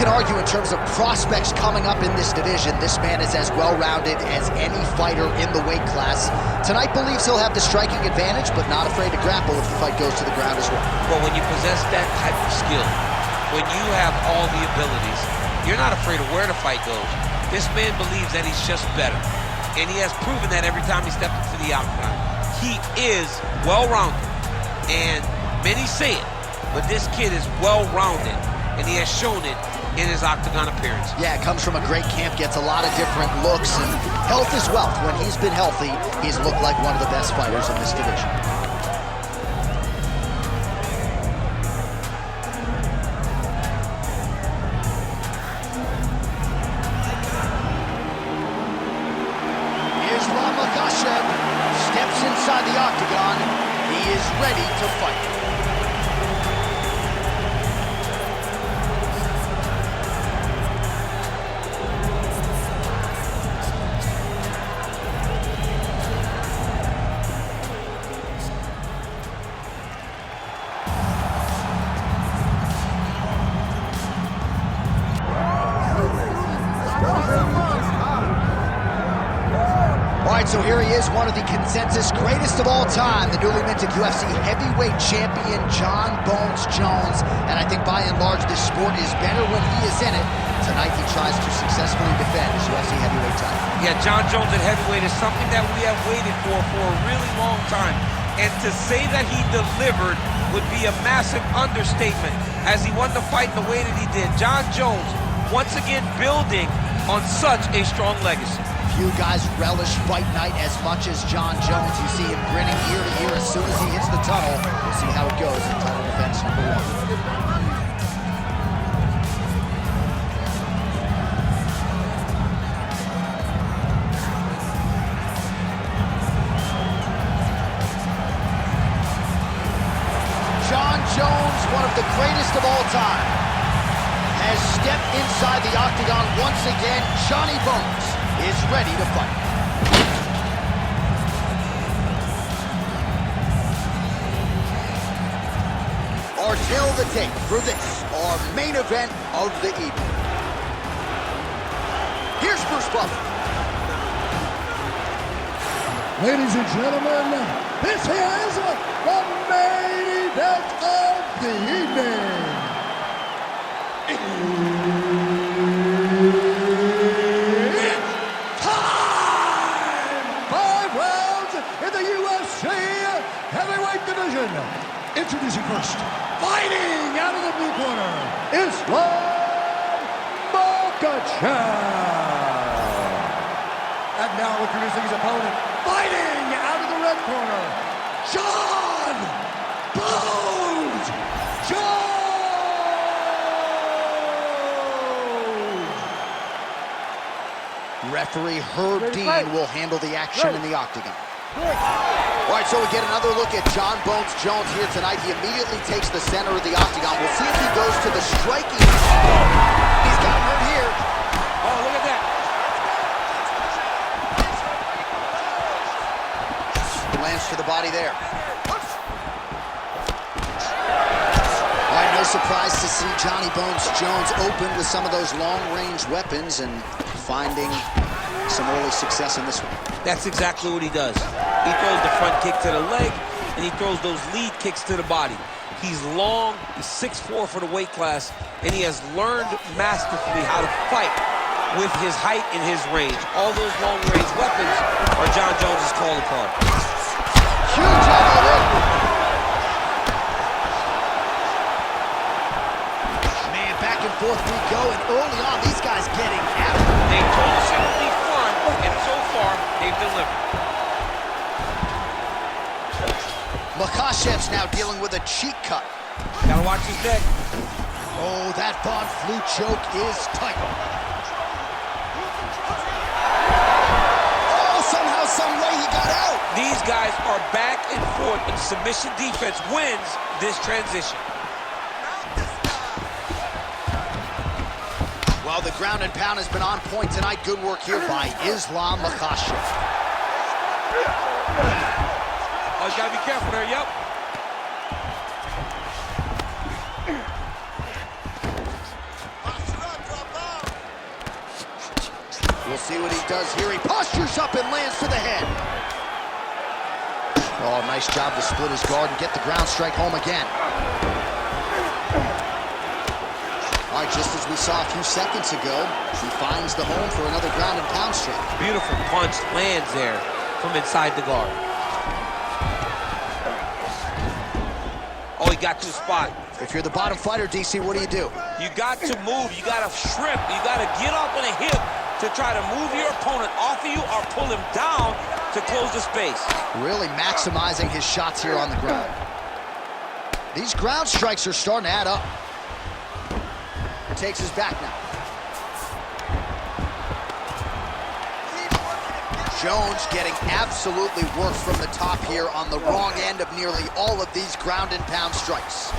can argue in terms of prospects coming up in this division, this man is as well-rounded as any fighter in the weight class. Tonight believes he'll have the striking advantage, but not afraid to grapple if the fight goes to the ground as well. Well, when you possess that type of skill, when you have all the abilities, you're not afraid of where the fight goes. This man believes that he's just better, and he has proven that every time he stepped into the octagon. He is well-rounded, and many say it, but this kid is well-rounded, and he has shown it in his octagon appearance. Yeah, comes from a great camp, gets a lot of different looks, and health is wealth. When he's been healthy, he's looked like one of the best fighters in this division. Makhachev steps inside the octagon. He is ready to fight. So here he is, one of the consensus greatest of all time, the newly minted UFC heavyweight champion, Jon Bones Jones. And I think by and large, this sport is better when he is in it. Tonight, he tries to successfully defend his UFC heavyweight title. Yeah, Jon Jones at heavyweight is something that we have waited for a really long time. And to say that he delivered would be a massive understatement as he won the fight the way that he did. Jon Jones, once again, building on such a strong legacy. Few guys relish fight night as much as Jon Jones. You see him grinning ear to ear as soon as he hits the tunnel. We'll see how it goes in title defense number 1. Jon Jones, one of the greatest of all time, has stepped inside the octagon once again. Johnny Bones is ready to fight. Our tale of the tape for this, our main event of the evening. Here's Bruce Buffer. Ladies and gentlemen, this is the main event of the evening. Introducing first, fighting out of the blue corner, Makhachev. And now introducing his opponent, fighting out of the red corner, Jon Bones Jones. Referee Herb Dean will handle the action in the octagon. All right, so we get another look at Jon Bones Jones here tonight. He immediately takes the center of the octagon. We'll see if he goes to the striking. He's got him here. Oh, look at that. Lands to the body there. All right, no surprise to see Johnny Bones Jones open with some of those long-range weapons and finding some early success in this one. That's exactly what he does. He throws the front kick to the leg, and he throws those lead kicks to the body. He's long, he's 6'4" for the weight class, and he has learned masterfully how to fight with his height and his range. All those long-range weapons are Jon Jones' calling card. Huge elbow. Man, back and forth we go, and early on, these guys getting after it. They told us it would be fun, and so far, they've delivered. Makhachev's now dealing with a cheek cut. Gotta watch his neck. Oh, that Von Flue choke is tight. Oh, somehow, some way he got out. These guys are back and forth, and submission defense wins this transition. Well, the ground and pound has been on point tonight. Good work here by Islam Makhachev. Oh, you gotta be careful there, yep. See what he does here. He postures up and lands to the head. Oh, nice job to split his guard and get the ground strike home again. All right, just as we saw a few seconds ago, he finds the home for another ground and pound strike. Beautiful punch lands there from inside the guard. Oh, he got to the spot. If you're the bottom fighter, DC, what do? You got to move. You got to shrimp. You got to get off on a hip to try to move your opponent off of you or pull him down to close the space. Really maximizing his shots here on the ground. These ground strikes are starting to add up. Takes his back now. Jones getting absolutely worked from the top here on the wrong end of nearly all of these ground and pound strikes.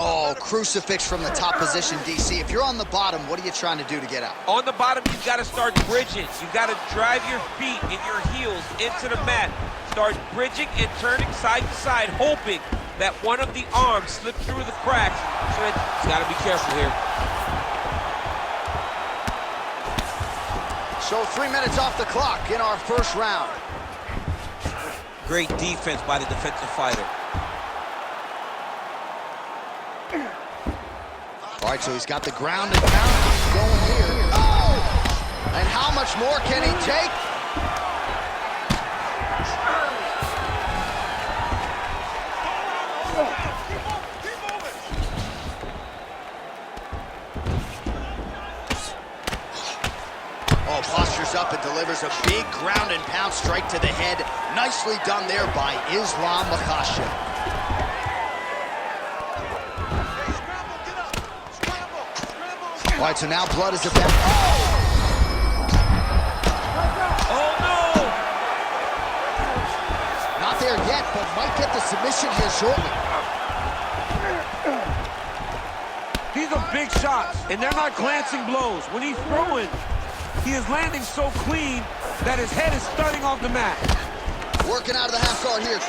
Oh, crucifix from the top position, DC. If you're on the bottom, what are you trying to do to get out? On the bottom, you've got to start bridging. You've got to drive your feet and your heels into the mat. Start bridging and turning side to side, hoping that one of the arms slips through the cracks. So it's got to be careful here. So 3 minutes off the clock in our first round. Great defense by the defensive fighter. All right, so he's got the ground and pound going here. Oh! And how much more can he take? Oh, postures up and delivers a big ground and pound strike to the head. Nicely done there by Islam Makhachev. All right, so now blood is about. Oh, no! Not there yet, but might get the submission here shortly. These are big shots, and they're not glancing blows. When he's throwing, he is landing so clean that his head is starting off the mat. Working out of the half guard here.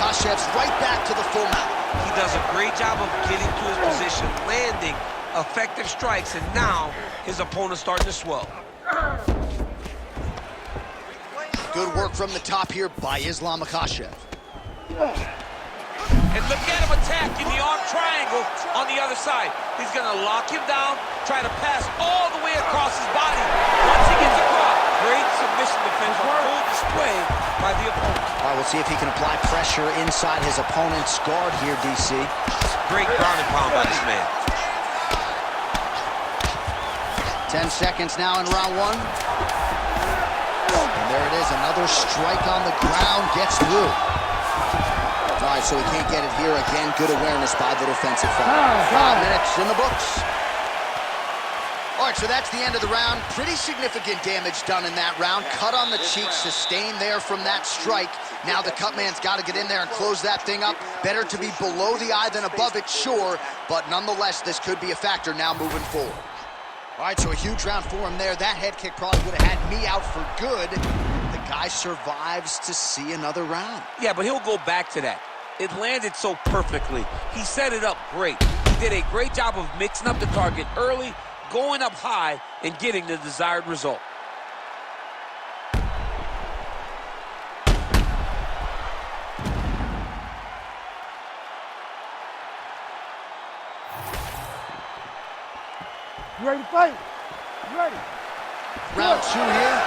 Makhachev's right back to the full mount. He does a great job of getting to his position, landing effective strikes, and now his opponent's starting to swell. Good work from the top here by Islam Makhachev. And look at him attacking the arm triangle on the other side. He's going to lock him down, try to pass all the way across his body. Once he gets across, great submission defense, full display by the opponent. All right, we'll see if he can apply pressure inside his opponent's guard here, DC. Great ground and pound by this man. 10 seconds now in round one. And there it is, another strike on the ground, gets through. All right, so he can't get it here again. Good awareness by the defensive fighter. 5 minutes in the books. All right, so that's the end of the round. Pretty significant damage done in that round. Cut on the cheek, sustained there from that strike. Now the cut man's got to get in there and close that thing up. Better to be below the eye than above it, sure. But nonetheless, this could be a factor now moving forward. All right, so a huge round for him there. That head kick probably would have had me out for good. The guy survives to see another round. Yeah, but he'll go back to that. It landed so perfectly. He set it up great. He did a great job of mixing up the target early, going up high, and getting the desired result. You ready to fight? You ready? Round two here.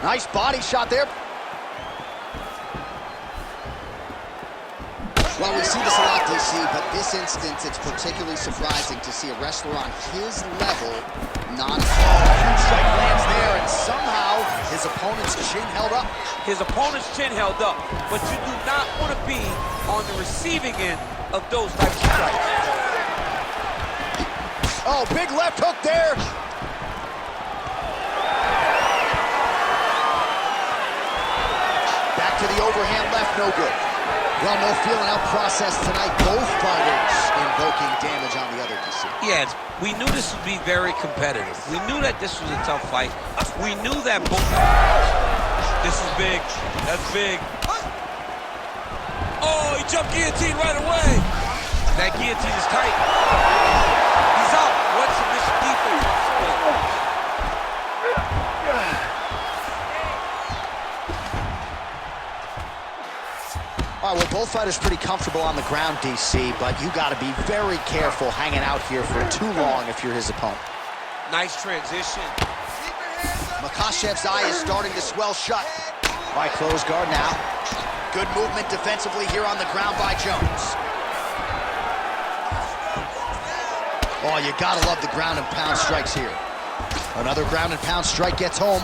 Nice body shot there. Well, we see this a lot, DC, but this instance, it's particularly surprising to see a wrestler on his level not fall. Huge strike lands there, and somehow his opponent's chin held up. His opponent's chin held up, but you do not want to be on the receiving end of those types of strikes. Oh, big left hook there. Back to the overhand left, no good. Well, no feeling out process tonight. Both fighters invoking damage on the other, DC. Yeah, we knew this would be very competitive. We knew that this was a tough fight. We knew that both... This is big. That's big. Oh, he jumped guillotine right away. That guillotine is tight. He's out. What submission defense? All right, well, both fighters pretty comfortable on the ground, DC, but you got to be very careful hanging out here for too long if you're his opponent. Nice transition. Makhachev's eye is starting to swell shut. All right, close guard now. Good movement defensively here on the ground by Jones. Oh, you got to love the ground and pound strikes here. Another ground and pound strike gets home.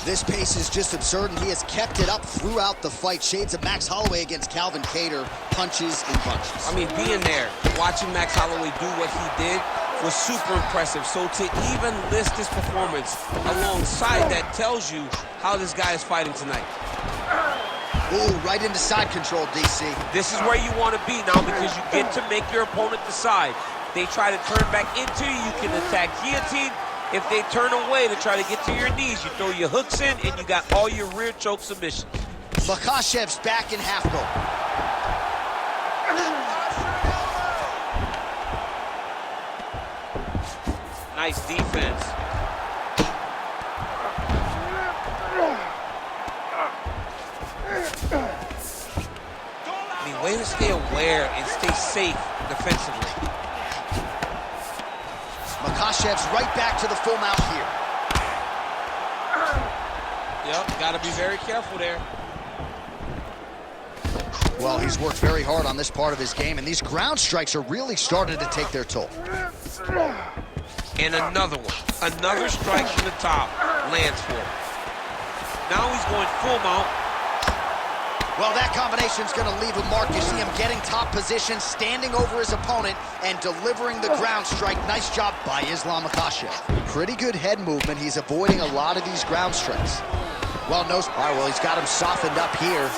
This pace is just absurd, and he has kept it up throughout the fight. Shades of Max Holloway against Calvin Kattar, punches and bunches. I mean, being there, watching Max Holloway do what he did was super impressive. So to even list this performance alongside that tells you how this guy is fighting tonight. Ooh, right into side control, DC. This is where you want to be now because you get to make your opponent decide. They try to turn back into you, you can attack guillotine. If they turn away to try to get to your knees, you throw your hooks in and you got all your rear choke submissions. Makhachev's back in half guard. Nice defense. I mean, way to stay aware and stay safe defensively. Makhachev's right back to the full mount here. Yep, got to be very careful there. Well, he's worked very hard on this part of his game, and these ground strikes are really starting to take their toll. And another one. Another strike from the top lands for him. Now he's going full mount. Well, that combination's going to leave a mark. You see him getting top position, standing over his opponent, and delivering the ground strike. Nice job by Islam Makhachev. Pretty good head movement. He's avoiding a lot of these ground strikes. Well, no. All right, well, he's got him softened up here.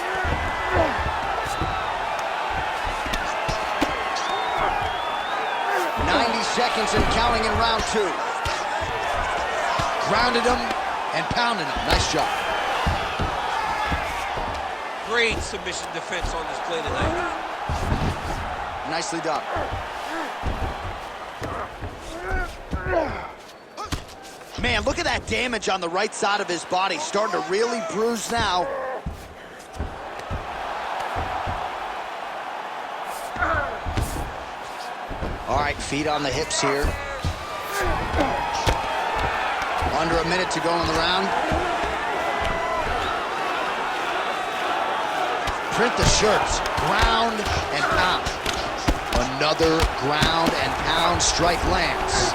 Seconds and counting in round two. Grounded him and pounded him. Nice job. Great submission defense on display tonight. Nicely done. Man, look at that damage on the right side of his body. Starting to really bruise now. All right, feet on the hips here. Under a minute to go in the round. Print the shirts, ground and pound. Another ground and pound strike lands.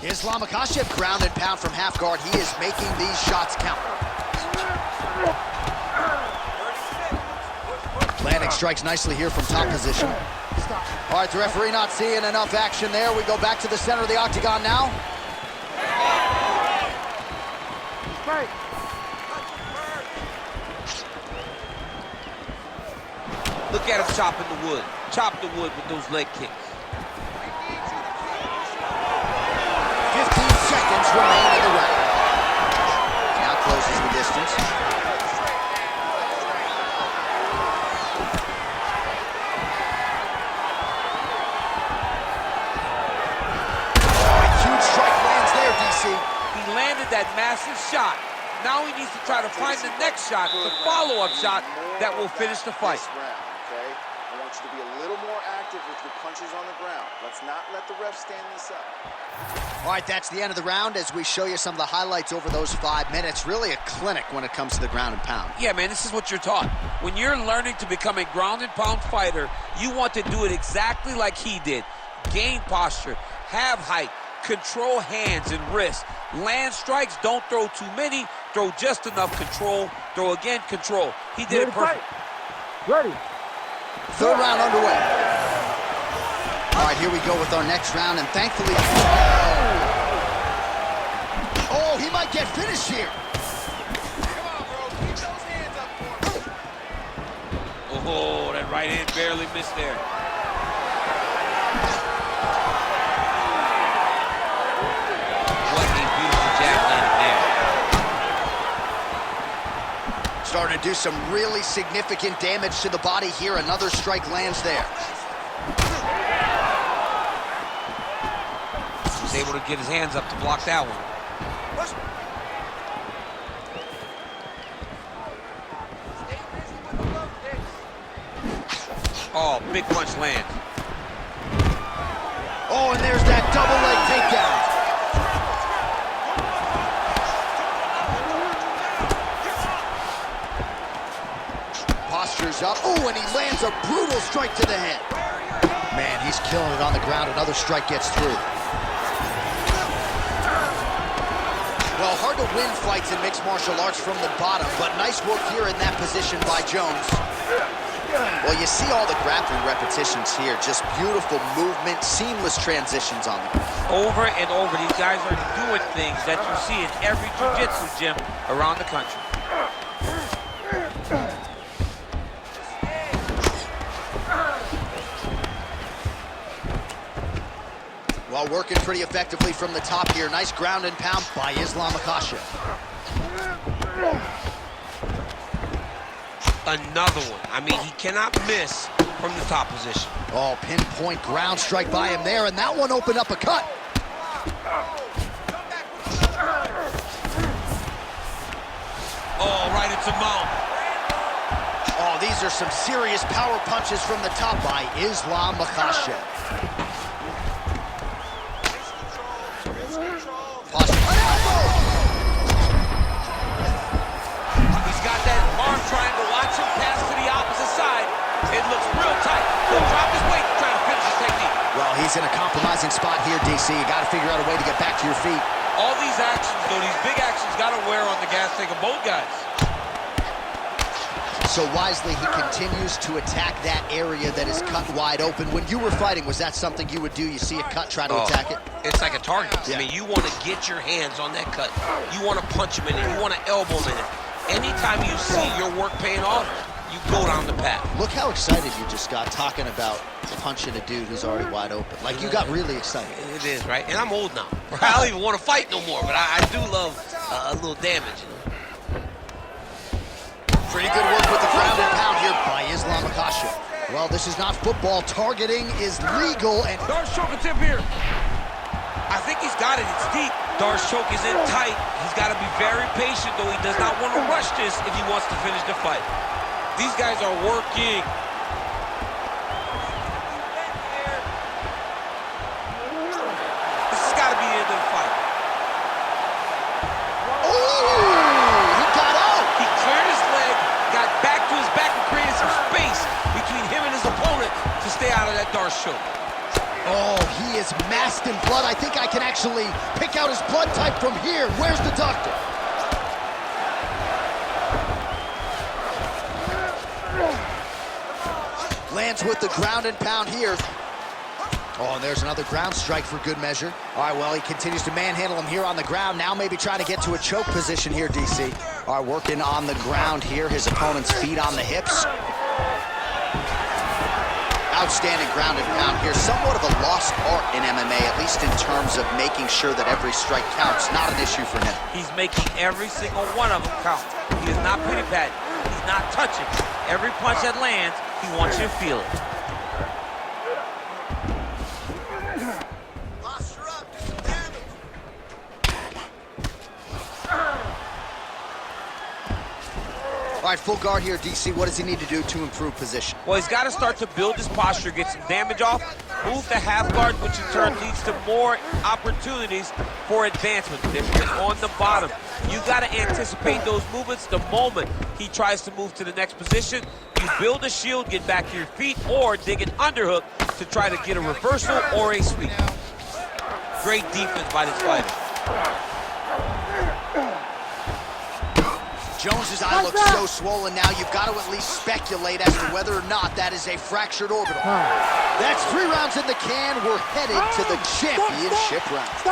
Islam Makhachev ground and pound from half guard. He is making these shots count. Landing strikes nicely here from top position. All right, the referee not seeing enough action there. We go back to the center of the octagon now. Look at him chopping the wood. Chop the wood with those leg kicks. 15 seconds remain in the round. Now closes the distance. He landed that massive shot. Now he needs to try to find the next shot, the follow-up shot that will finish the fight. Okay? I want you to be a little more active with your punches on the ground. Let's not let the ref stand this up. All right, that's the end of the round as we show you some of the highlights over those 5 minutes. Really a clinic when it comes to the ground and pound. Yeah, man, this is what you're taught. When you're learning to become a ground and pound fighter, you want to do it exactly like he did. Gain posture, have height, control hands and wrists. Land strikes, don't throw too many, throw just enough control, throw again, control. He did it perfect. Ready. Third round underway. All right, here we go with our next round, and thankfully... Oh, he might get finished here. Come on, bro. Keep those hands up for him. Oh, that right hand barely missed there. What a beautiful jab landed there. Starting to do some really significant damage to the body here. Another strike lands there. He was able to get his hands up to block that one. Oh, big punch lands. Oh, and there's that double leg takedown. Postures up. Oh, and he lands a brutal strike to the head. Man, he's killing it on the ground. Another strike gets through. Well, hard to win fights in mixed martial arts from the bottom, but nice work here in that position by Jones. Well, you see all the grappling repetitions here. Just beautiful movement, seamless transitions on them. Over and over, these guys are doing things that you see in every jiu-jitsu gym around the country. Well, working pretty effectively from the top here. Nice ground and pound by Islam Makhachev. Another one. I mean, he cannot miss from the top position. Oh, pinpoint ground strike by him there, and that one opened up a cut. Oh, right into mount. Oh, these are some serious power punches from the top by Islam Makhachev. He's got that arm triangle. Watch him pass to the opposite side. It looks real tight. He'll drop his weight to try to finish his technique. Well, he's in a compromising spot here, DC. You got to figure out a way to get back to your feet. All these actions, though, these big actions, got to wear on the gas tank of both guys. So wisely, he continues to attack that area that is cut wide open. When you were fighting, was that something you would do? You see a cut, try to attack it? It's like a target. Yeah. I mean, you want to get your hands on that cut. You want to punch him in it. You want to elbow him in it. Anytime you see your work paying off, you go down the path. Look how excited you just got talking about punching a dude who's already wide open. Like, you got really excited. It is, right? And I'm old now. I don't even want to fight no more, but I do love a little damage. Pretty good work with the ground and pound here by Islam Makhachev. Well, this is not football. Targeting is legal. And Darce choke tip here. I think he's got it. It's deep. Darce choke is in tight. He's got to be very patient, though. He does not want to rush this if he wants to finish the fight. These guys are working. This has got to be the end of the fight. he got out. He cleared his leg, got back to his back, and created some space between him and his opponent to stay out of that Darce choke. Oh, he is masked in blood. I think I can actually pick out his blood type from here. Where's the doctor? Lands with the ground and pound here. Oh, and there's another ground strike for good measure. All right, well, he continues to manhandle him here on the ground. Now maybe trying to get to a choke position here, DC. All right, working on the ground here. His opponent's feet on the hips. Outstanding ground and pound here. Somewhat of a lost art in MMA, at least in terms of making sure that every strike counts. Not an issue for him. He's making every single one of them count. He is not pity-patting. He's not touching. Every punch that lands, he wants you to feel it. Posture up, do some damage. All right, full guard here, DC. What does he need to do to improve position? Well, he's got to start to build his posture, get some damage off, move to half guard, which in turn leads to more opportunities for advancement. They're on the bottom. You got to anticipate those movements the moment he tries to move to the next position. You build a shield, get back to your feet, or dig an underhook to try to get a reversal or a sweep. Great defense by this fighter. Jones's eye looks so swollen now, you've got to at least speculate as to whether or not that is a fractured orbital. That's 3 rounds in the can. We're headed to the championship rounds.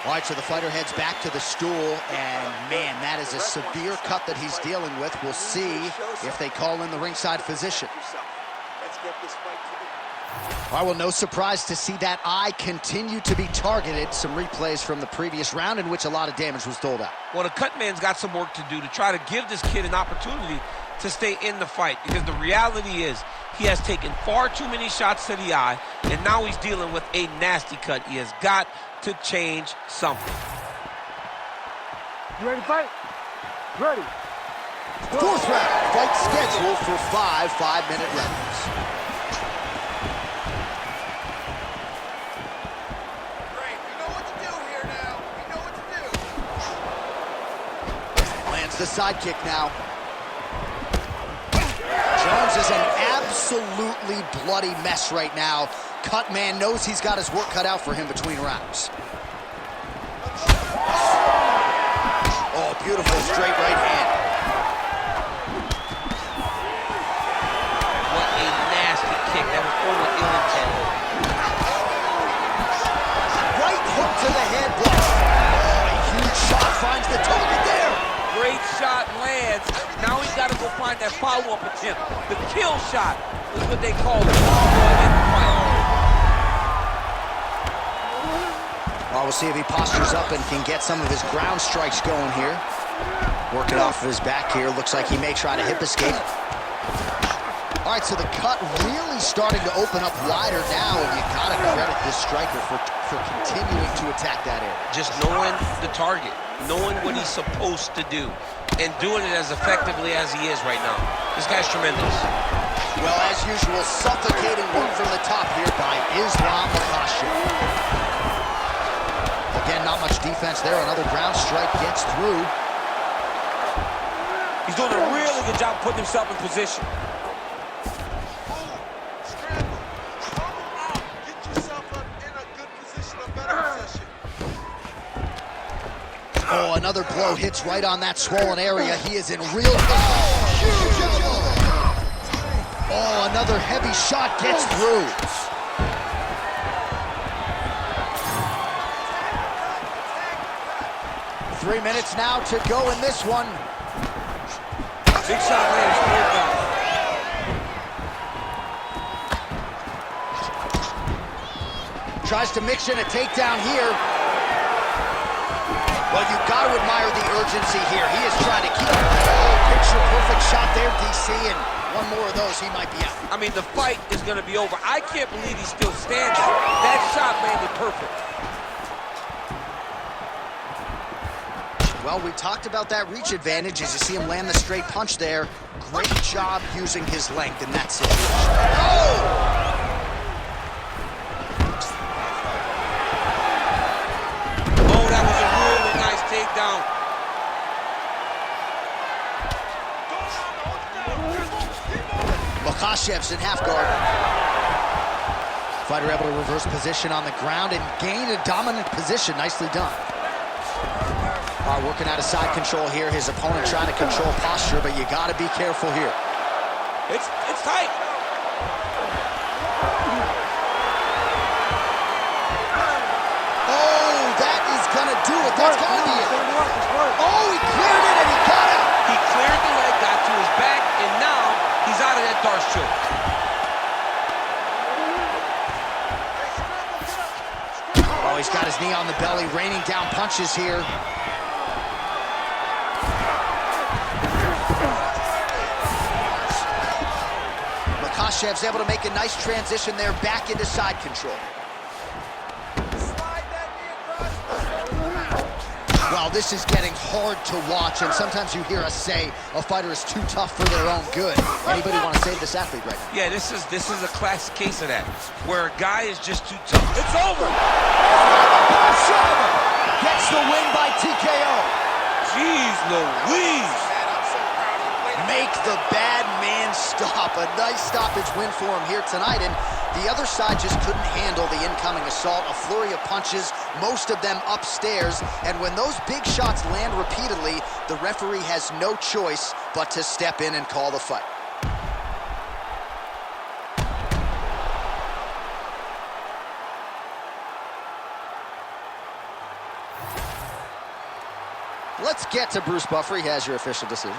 All right, so the fighter heads back to the stool, and man, that is a severe cut that he's dealing with. We'll see if they call in the ringside physician. Let's get this fight to the... All right, well, no surprise to see that eye continue to be targeted. Some replays from the previous round in which a lot of damage was doled out. Well, the cut man's got some work to do to try to give this kid an opportunity to stay in the fight, because the reality is he has taken far too many shots to the eye, and now he's dealing with a nasty cut. He has got to change something. You ready to fight? Ready. 4th round, fight scheduled for 5 5-minute rounds. Great, we know what to do here now. We know what to do. Lands the side kick now. Jones is an absolutely bloody mess right now. Cut man knows he's got his work cut out for him between rounds. Oh, beautiful straight right hand. What a nasty kick. That was over ill intent. Right hook to the head block. Oh, a huge shot finds the target there. Great shot lands. Now he's got to go find that follow-up attempt. The kill shot is what they call it. Well, we'll see if he postures up and can get some of his ground strikes going here. Working off of his back here. Looks like he may try to hip escape. All right, so the cut really starting to open up wider now, and you got to credit this striker for continuing to attack that area. Just knowing the target, knowing what he's supposed to do, and doing it as effectively as he is right now. This guy's tremendous. Well, as usual, suffocating one from the top here by Islam Makhachev. Again, not much defense there. Another ground strike gets through. He's doing a really good job putting himself in position. Oh, another blow hits right on that swollen area. He is in real huge. Oh, another heavy shot gets through. Three minutes now to go in this one. Big shot lands, 4th round. Tries to mix in a takedown here. Well, you've got to admire the urgency here. He is trying to keep picture-perfect shot there, DC, and one more of those, he might be out. I mean, the fight is going to be over. I can't believe he's still standing. That shot landed perfect. Well, we talked about that reach advantage as you see him land the straight punch there. Great job using his length in that situation. Oh! Takedown. Makhachev's in half guard. Fighter able to reverse position on the ground and gain a dominant position. Nicely done. All right, working out of side control here. His opponent trying to control posture, but you got to be careful here. It's tight. Gonna do it. That's gonna be it. Oh, he cleared it and he got out. He cleared the leg, got to his back, and now he's out of that Darce choke. Oh, he's got his knee on the belly, raining down punches here. Makhachev's able to make a nice transition there back into side control. Well, this is getting hard to watch, and sometimes you hear us say a fighter is too tough for their own good. Anybody want to save this athlete right now? Yeah, this is a classic case of that, where a guy is just too tough. It's over. Gets the win by TKO. Jeez Louise. make the bad man stop. A nice stoppage win for him here tonight, and the other side just couldn't handle the incoming assault. A flurry of punches, most of them upstairs, and when those big shots land repeatedly, the referee has no choice but to step in and call the fight. Let's get to Bruce Buffer. He has your official decision.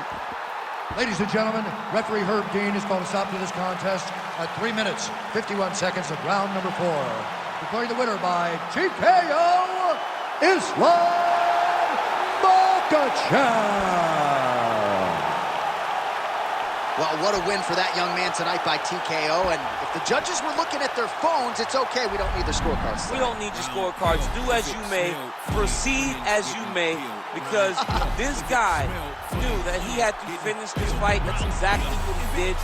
Ladies and gentlemen, referee Herb Dean is going to stop to this contest at 3 minutes, 51 seconds of round number 4. Declaring the winner by TKO, Islam Makhachev. Well, what a win for that young man tonight by TKO. And if the judges were looking at their phones, it's okay. We don't need their scorecards. We don't need your scorecards. Do as you may. Proceed as you may. Because this guy knew that he had to finish this fight. That's exactly what he did.